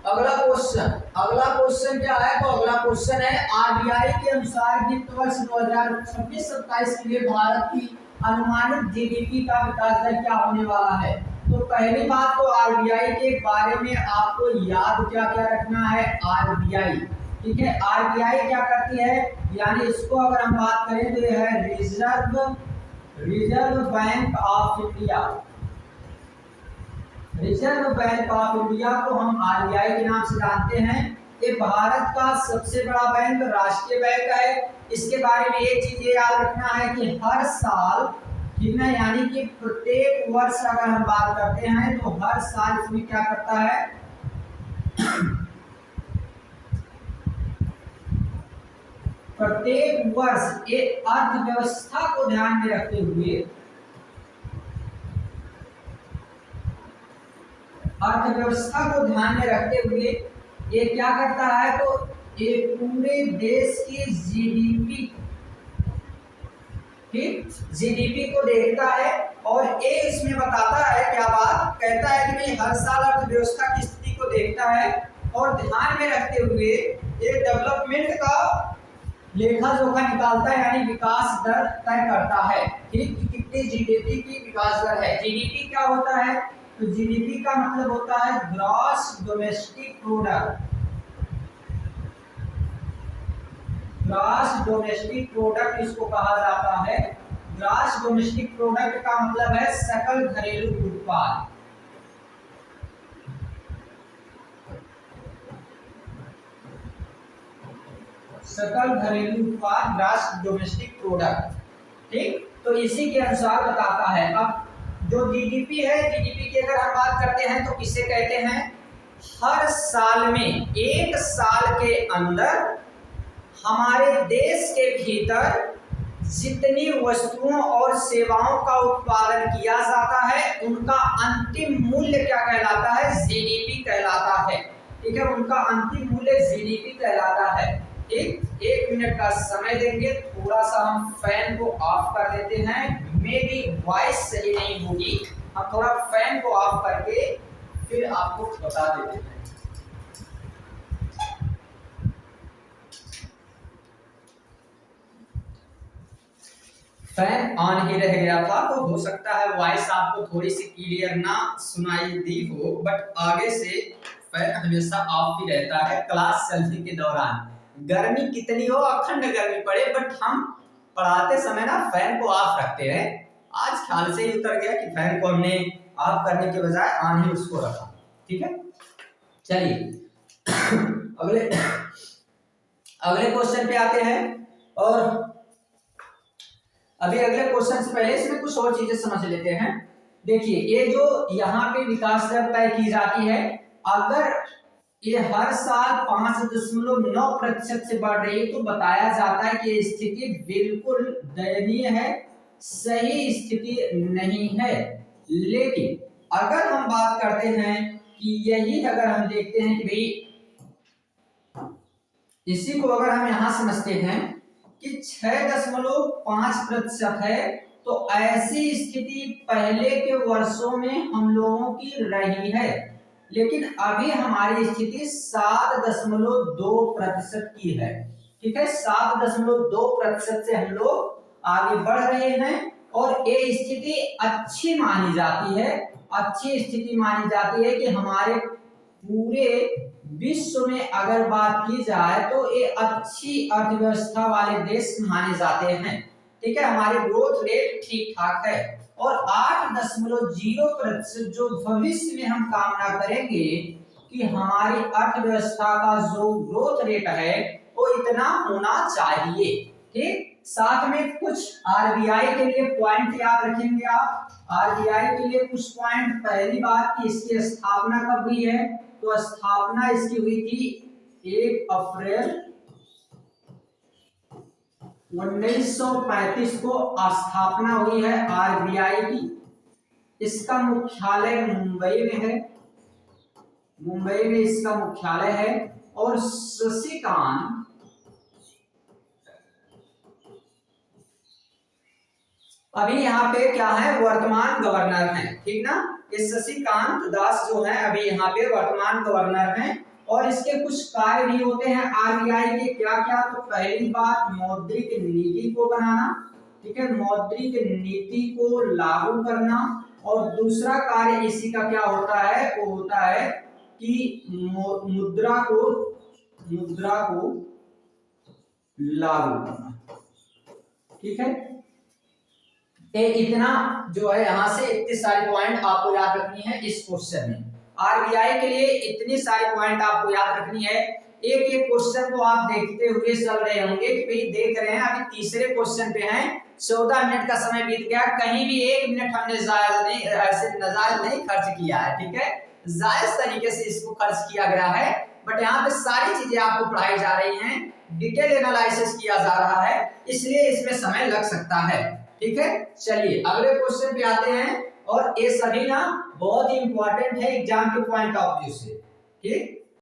अगला क्वेश्चन क्या है? तो अगला क्वेश्चन है आरबीआई के अनुसार वित्त वर्ष 2026-27 के लिए भारत की अनुमानित जीडीपी का विकास दर क्या होने वाला है? तो पहली बात तो आरबीआई के बारे में आपको याद क्या क्या रखना है। आरबीआई, ठीक है, आरबीआई क्या करती है, यानी इसको अगर हम बात करें तो यह है reserve bank of India. Reserve bank of India को हम आरबीआई के नाम से जानते हैं। ये भारत का सबसे बड़ा बैंक, राष्ट्रीय बैंक है। इसके बारे में एक चीज ये याद रखना है कि हर साल, ठीक है, यानी कि प्रत्येक वर्ष अगर हम बात करते हैं तो हर साल इसमें क्या करता है, प्रत्येक वर्ष एक अर्थव्यवस्था को ध्यान में रखते हुए, अर्थव्यवस्था को ध्यान में रखते हुए ये क्या करता है, तो ये पूरे देश की जीडीपी, ठीक, जीडीपी को देखता है और ये इसमें बताता है, क्या बात कहता है कि भाई हर साल अर्थव्यवस्था की स्थिति को देखता है और ध्यान में रखते हुए ये डेवलपमेंट का लेखा जोखा निकालता है, यानी विकास दर तय करता है, ठीक, कि कितनी जीडीपी की विकास दर है। जीडीपी क्या होता है, तो जीडीपी का मतलब होता है gross domestic product. Gross domestic product इसको कहा जाता है। ग्रॉस डोमेस्टिक प्रोडक्ट का मतलब है सकल घरेलू उत्पाद। सकल घरेलू उत्पाद, ग्रॉस डोमेस्टिक प्रोडक्ट, ठीक, तो इसी के अनुसार बताता है। अब जो जीडीपी है, जीडीपी की अगर हम बात करते हैं तो किसे कहते हैं, हर साल में, एक साल के अंदर हमारे देश के भीतर जितनी वस्तुओं और सेवाओं का उत्पादन किया जाता है उनका अंतिम मूल्य क्या कहलाता है, जीडीपी कहलाता है, ठीक है, उनका अंतिम मूल्य जीडीपी कहलाता है। एक मिनट का समय देंगे, थोड़ा सा हम फैन को ऑफ कर देते हैं, मेरी वॉइस सही नहीं होगी, हम थोड़ा फैन को ऑफ करके फिर आपको बता देते हैं। फैन ऑन ही रह गया था, तो हो सकता है वॉइस आपको थोड़ी सी क्लियर ना सुनाई दी हो, बट आगे से फैन हमेशा ऑफ ही रहता है क्लास चलने के दौरान। गर्मी कितनी हो, अखंड गर्मी पड़े, बट हम पढ़ाते समय ना फैन को ऑफ रखते हैं। आज ख्याल से ही उतर गया कि फैन को हमने ऑफ करने के बजाय ऑन ही उसको रखा, ठीक है। चलिए अगले क्वेश्चन पे आते हैं। और अभी अगले क्वेश्चन से पहले इसमें कुछ और चीजें समझ लेते हैं। देखिए, ये जो यहाँ पे विकास दर तय की जाती है, अगर ये हर साल 5.9% से बढ़ रही है तो बताया जाता है कि स्थिति बिल्कुल दयनीय है, सही स्थिति नहीं है। लेकिन अगर हम बात करते हैं कि यही अगर हम देखते हैं कि भाई इसी को अगर हम यहां समझते हैं कि 6.5% है, तो ऐसी स्थिति पहले के वर्षों में हम लोगों की रही है, लेकिन अभी हमारी स्थिति 7.2% की है, ठीक है। 7.2% से हम लोग आगे बढ़ रहे हैं और ये स्थिति अच्छी मानी जाती है। अच्छी स्थिति मानी जाती है कि हमारे पूरे विश्व में अगर बात की जाए तो ये अच्छी अर्थव्यवस्था वाले देश माने जाते हैं, ठीक है। हमारी ग्रोथ रेट ठीक ठाक है और 8.0% जो भविष्य में हम कामना करेंगे कि हमारी अर्थव्यवस्था का जो ग्रोथ रेट है वो इतना होना चाहिए, ठीक। साथ में कुछ आरबीआई के लिए पॉइंट याद रखेंगे आप। आरबीआई के लिए कुछ पॉइंट, पहली बात कि इसकी स्थापना कब हुई है, तो स्थापना इसकी हुई थी 1 अप्रैल 1935 को स्थापना हुई है आरबीआई की। इसका मुख्यालय मुंबई में है, मुंबई में इसका मुख्यालय है। और शशिकांत अभी यहाँ पे क्या है, वर्तमान गवर्नर हैं, ठीक ना। ये शशिकांत दास जो है अभी यहाँ पे वर्तमान गवर्नर हैं और इसके कुछ कार्य भी होते हैं आरबीआई के। क्या क्या? तो पहली बात मौद्रिक नीति को बनाना, ठीक है, मौद्रिक नीति को लागू करना, और दूसरा कार्य इसी का क्या होता है? वो होता है कि मुद्रा को लागू करना, ठीक है। ये इतना जो है यहाँ से इतनी सारी पॉइंट आपको याद रखनी है इस क्वेश्चन में। आरबीआई के लिए इतनी सारी पॉइंट आपको याद रखनी है। एक एक क्वेश्चन को आप देखते हुए चल रहे होंगे कि भाई देख रहे हैं अभी तीसरे क्वेश्चन पे हैं, 14 मिनट का समय बीत गया, कहीं भी 1 मिनट हमने जायज नहीं, ऐसे नजायज नहीं खर्च किया है, ठीक है, जायज तरीके से इसको खर्च किया गया है। बट यहाँ पे सारी चीजें आपको पढ़ाई जा रही हैं, डिटेल एनालिसिस किया जा रहा है, इसलिए इसमें समय लग सकता है, ठीक है। चलिए अगले क्वेश्चन पे आते हैं, और ये सभी ना बहुत ही इंपॉर्टेंट है एग्जाम के पॉइंट ऑफ व्यू से, ठीक।